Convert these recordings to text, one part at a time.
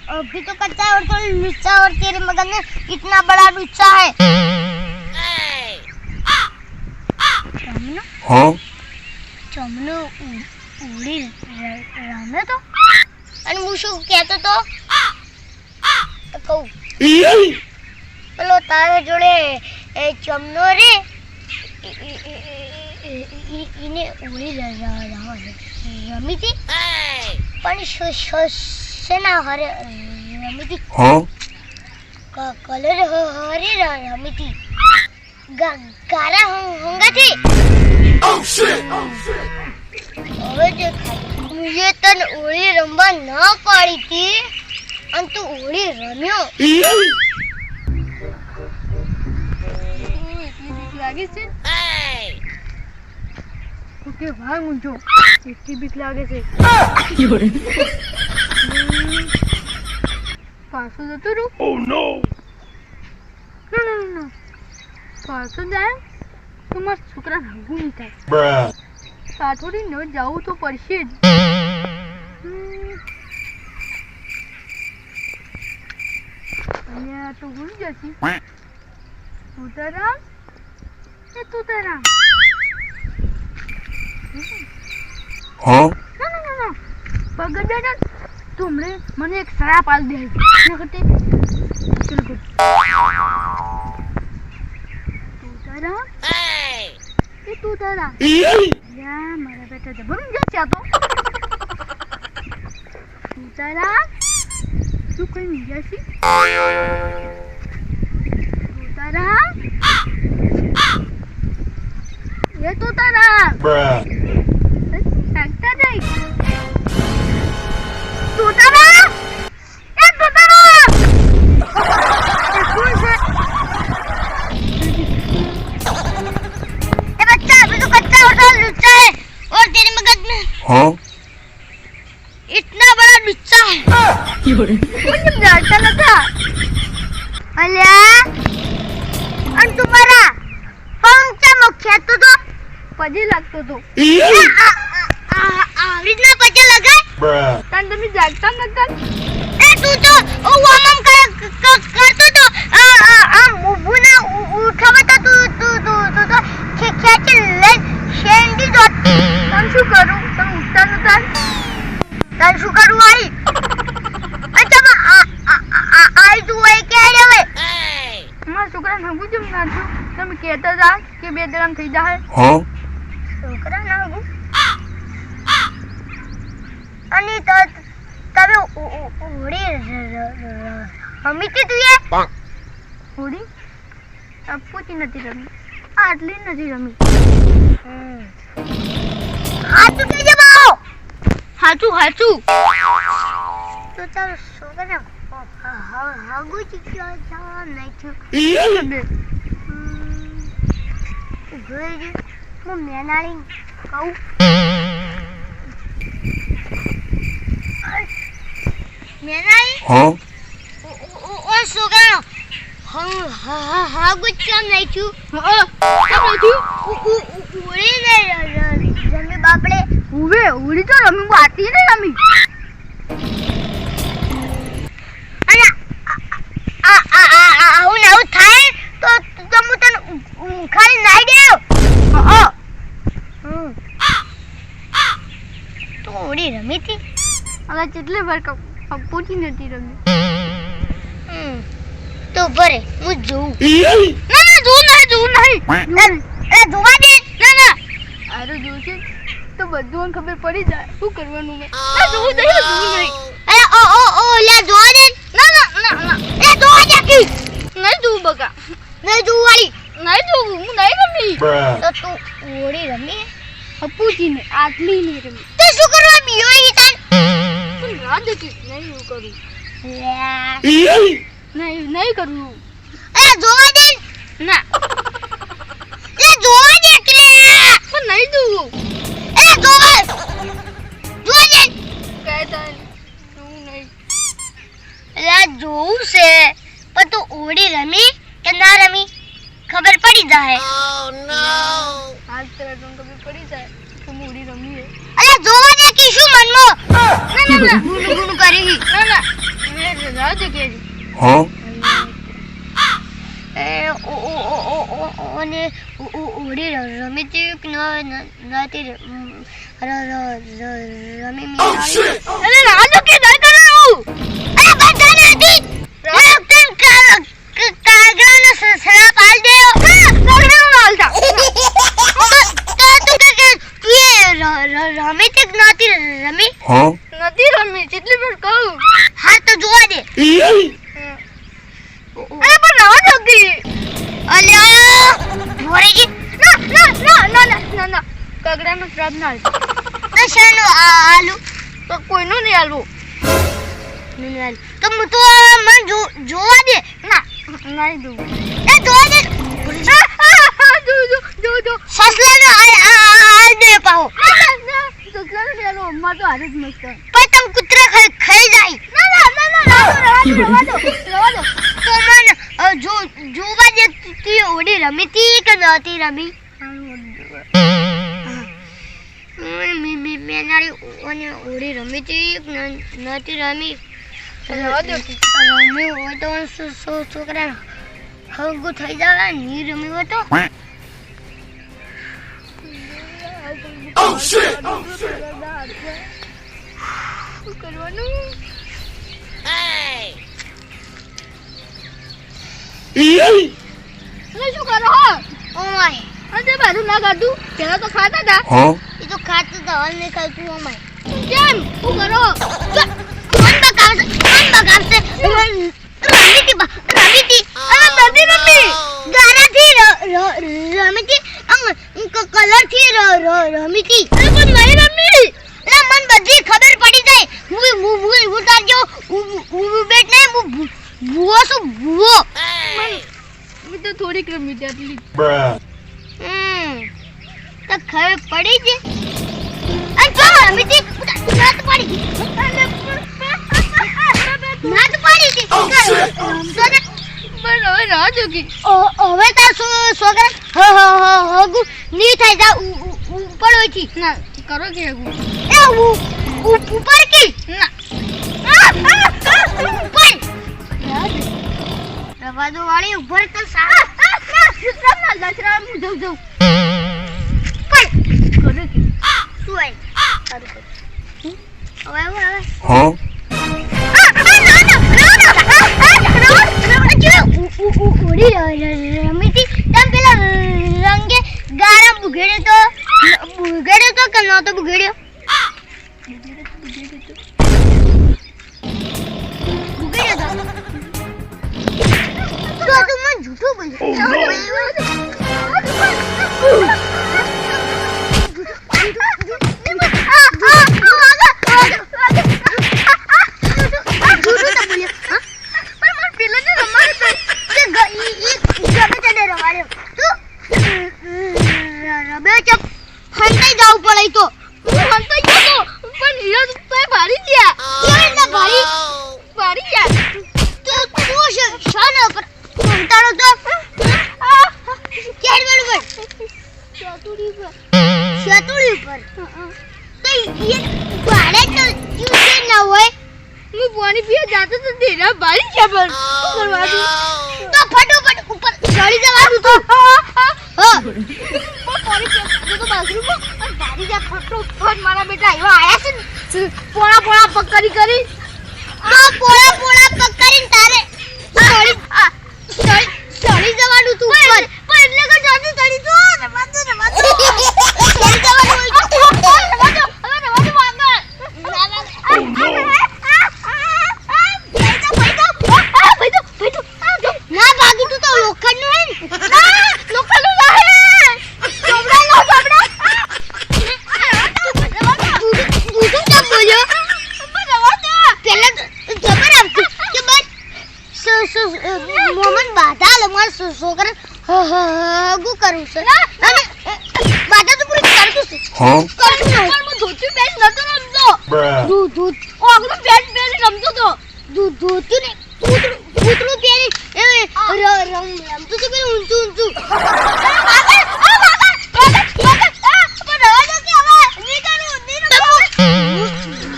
अभी तो कच्चा है और तो लुच्चा और तेरे मगन में इतना बड़ा लुच्चा है। चमनो हाँ चमनो उड़ी रमे तो અને હું શું કહેતો તો કહું પેલો તારે જોડે એ ચમનો રે ઈને ઉડી રમી હતી પણ શેના હરે રમી હતી हाँ કલર હરે રમી હતી ગારા હોંગાથી હવે જે મુझे તને ઓળી રમવા ન પાડી હતી અને તું ઓળી રમ્યો એટલી બીક લાગે છે ઓકે ભાગ ઊંચો એટલી બીક લાગે છે પાછું જતું રહું Oh no ના પાછું જાય તો મારા છોકરા હગું નહીં થાય Bruh સાથોડી ન જાવું તો પડશે જ અહીંયા તો ભૂલી જશે તુતરામ એ તુતરામ हाँ ના પગડ તુમણે મને એક શરાપ આલ દે નકતે ચલ ગુડ તુતરામ એ તુતરામ યા મારા બેટા જબરું જ છે તો તુતરામ તું કઈ નહીં જશી તુતરામ એ તુતરામ Bruh શકતા જઈ તુતરામ એ તુતરામ એ કોણ છે ए बच्चा अभी तो कच्चा और तो लुच्चा है और तेरे मगज में हाँ इतना बड़ा लुच्चा है मुझे जानता न था अलिया और तुम्हारा पंचा मुख्य तो पजे लगतो तो आवरीजना पजे लगा Bruh तन तुम्ही जागता नका ए तू तो ओ वामम करतो तो मुभुना उठावता तू तो खेचे ले शेंडी दो तन શું કરું તમ ઉઠતા નતા તન શું કરું આઈ અચ્છા આઈ તું એ કેડે હવે મારા છોકરા નગુ જમ નાચું તમે કહેતા હતા કે બે દરામ થઈ જાય हाँ છોકરા નગુ અને તો તમે ઓડી હમીતી તું એ ઓડી પૂછી નથી રમી આટલી નથી રમી હાચું કે જમાઓ હાચું તો તારો છોકરા હાગુ ચીક્યો જા નહીં છું ગઈ હું મેનાળી કહું મેનાળી हाँ ઓ છોકરા હાગુ કેમ નહીં છું કેમ નહીં ઉડી ને જમી બાપડે ઉવે ઉડી તો રમી વાતી ને રમી અને આવું ને આવું થાય તો હું તને ખાલી નાઈ દેવ તો ઉડી રમી હતી હવે કેટલી વાર પૂછી નથી રમી તો ભરે હું જોઉં ના જોઉં નહીં એ જોવા દે ના આરો જોશે તો બધું ખબર પડી જાય શું કરવાનું મેં ના જોઉં નહીં એ ઓ લે જોવા દે ના એ જોવા દે કી નહીં જોઉં બકા નહીં જોઉં વાળી નહીં જોઉં હું નહીં રમી Bruh તો તું ઓડી રમી પૂછી ને આટલી નહીં રમી તો શું કરવા બીયો ઈ તન તું ના દેખી નહીં હું કરું નહીં કરું એ જોવા દે ના એ જોવા દે કે પણ નહીં જોવું એ જોવા દે કહેતા તું નહીં એ જોવું છે પણ તું ઓડી રમી કે ના રમી ખબર પડી જાય Oh no હાલ તને ખબર પડી જાય કે ઓડી રમી અરે જોવા દે કે શું મનમાં ના ગુનું કરી ના રાજ કે Huh? ઓને ઓડી રમી કે નાતી રમી મી અરે રાજો કે ડર કરો અરે બધા નથી રક્તન કાગળનો સરાપ આલ દે કાગળનો આલતા તું કે રમી કે નાતી રમી Huh? નથી રમી કેટલી વાર કહું હા તો જોવા દે અરે પણ ના જોગી અલ્યા મોરેજી ના કગડાનો શ્રાપ ના નશાનો આલુ તો કોઈનો નહીં આલવું નહીં આલુ તો મને જોવા દે ના નહીં દઉં એ જોવા દે જો સસલાનો આલ દે પાહો સસલાનો નહીં આલુ અમ્મા તો હારે જ મસ્ત પણ તમ કૂતરા ખાઈ જાય ના રવા દો તો મને જોવા દે તું ઓડી રમી તી કે નહોતી રમી મેનારી ઓને ઓડી રમી તી કે નહોતી રમી રમી હોય તો છોકરા હગું થઈ જાય ની રમી હોય તો Oh shit! શું કરવાનું Hey! શું કરો હો ઓ માય અરે બારું ના કાઢું પેલા તો ખાતા હતા Huh? એ તો ખાતા હતા હાલ નહીં ખાતું ઓ માય કેમ શું કરો મન બગાવશે રમી તી અરે નથી રમી ગારાથી રમી તી કલર થી રમી તી અરે પણ નહીં રમી એટલે મન બધી ખબર પડી જાય હું ઉતારજો બેટ નહીં ભૂવો શું ભૂવો મેં તો થોડીક રમી હતી આટલી Bruh. તો ખબર પડી છે અને તો રમી હતી નાત પડી ગઈ નાત પડી ગઈ Oh, shit. પણ હવે ના જોગી હવે તાર છોકરા હગુ ની થઈ જા ઉપર હોય છે ના કરો કે હગુ એ ઉપર કી ના ઉપર રવાદો વાળી ઉપર તો સારા ના લચરા હું જઉં પર કરો કે તું આય હવે Huh? ઉડી રમીતી તમ પેલા રંગે ગારા બુઘેડ્યો તો કે નતો બુઘેડ્યો તો તું મને જૂઠું પાણી પીવા જાતો તો તેરા ભારી છે પણ શું કરવાનું તો ફટાફટ ઉપર ચડી જવાનું તો હા પાણી પીવા તો બાથરૂમ માં ભારી જા ફટાફટ મારા બેટા આવ્યા છે પોળા પકડી કરી આ પોળા પકડીને તારે ચડી જવાનું તું ઉપર પણ એટલે કે જાતું ચડી તો રમાતો ચડી જવાનું ના ભાગી તું તો લોખંડ નું હે લોખંડ નું હે ચોબડા તું કેમ બોલ્યો પેલા ખબર આપતું કે બસ મોમન બાધા લે માર છોકરા હગુ કરું છે અને બાધા તો પૂરી કરતું છે Huh? કરતું પણ હું ધોતી બેસ નતો રમતો Bruh. દૂધ ઓગળું બેસ રમતો તો ધોતી ને કૂતરું પેરી રમતો તો પેલું ઊંચું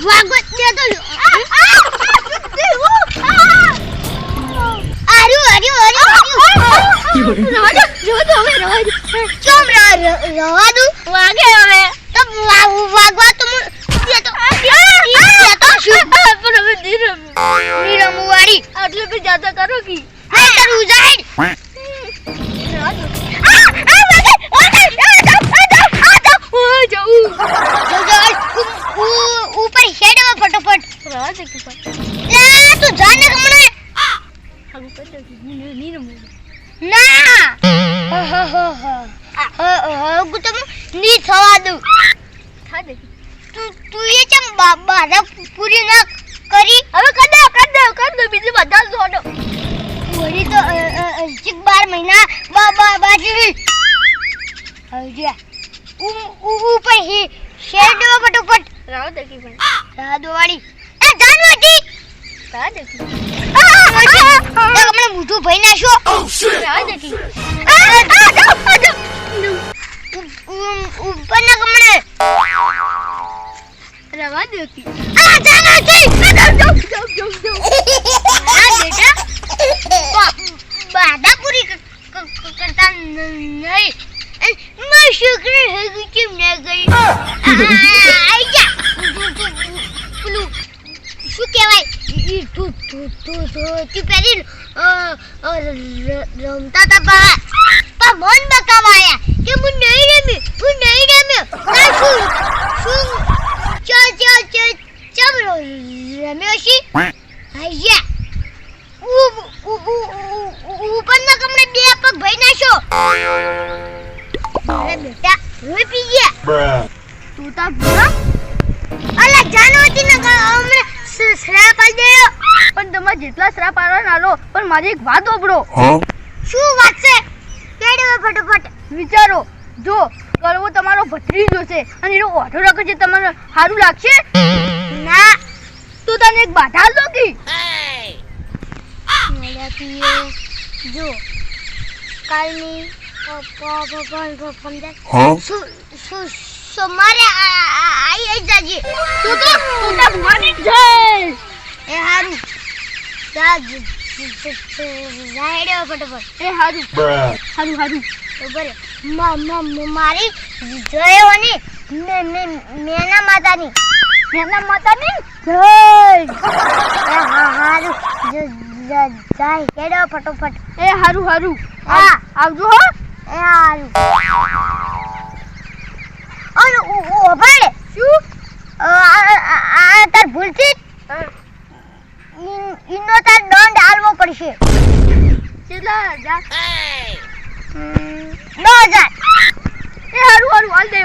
વાગત ને તો રવા દો હવે રવા દો. ચમ રવા દઉં વાગે હવે. તો વાગવા તો હું શું પણ હવે ધીરે નીરમુ વાળી આટલે બી જાતા કરો કી. હા તારું જાહેર રવા દો. ऊपर हेड में फटाफट રવા દે કે પણ ला तू जाने कमने હાગુ કરી દો ની રમો. ना गुतम नी थवा दू થા દે. तू ये चम बारा पूरी ना करी હવે કર દો બીજું બધા છોડો. वही तो 12 महीना बाजी आइडिया ऊपर ही हेड में फटाफट રવા દે કે પણ साधु वाली ए जानवटी થા દે કે હમણાં મોઢું ભઈ નાખો રવા દે કે ઉપર ના કમણે રવા દે કે જાનવટી જાઓ. હા બેટા બાધા પૂરી કરતા નહીં मैं शुक्र है कि तुम न गई आजा पुलू શું કહેવાય તું પેલી રમતા તા પા મન બકાવાયા કે હું નહીં રમ્યો ના શું ચમ રમ્યો છી આયા ઉપરના કમણે બે પગ ભઈ નાખ્યો અરે બેટા રોઈ પી ગયા તું તા પૂરા અલા જાનવતી ના હમણે શ્રાપ આલ દેયો પણ તમે જેટલા શ્રાપ આલો નાલો પણ મારી એક વાત ઓબળો. શું વાત છે કેડે ફટાફટ વિચારો જો કરવો તમારો ભત્રીજો છે અને એનો ઓઢો રાખે છે તમને સારું લાગશે? ના તો તને એક બાધા આલ દો કી. મેલા પીએ જો કાલની મારે આઈ જાજે તો મારી જય. એ હારું જાહેડે ફટાફટ એ હારું બરે મારી જયોની મેના માતાની એના માતાની જય. હારું જાય હેડો ફટાફટ એ હારું હા આવજો હો. એ હારું અને ઓભાડે શું આ તાર ભૂલથી ઇનો તાર દંડ આલવો પડશે કેટલા જા. 2000 એ હારું હાલ દે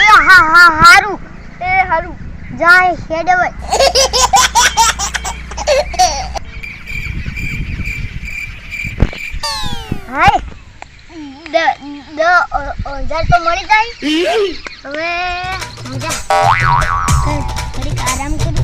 એ હારું એ હારું જાય હેડે ભાઈ હાય 10,000 તો મળી જાય હવે મજા ઘડીક આરામ કરી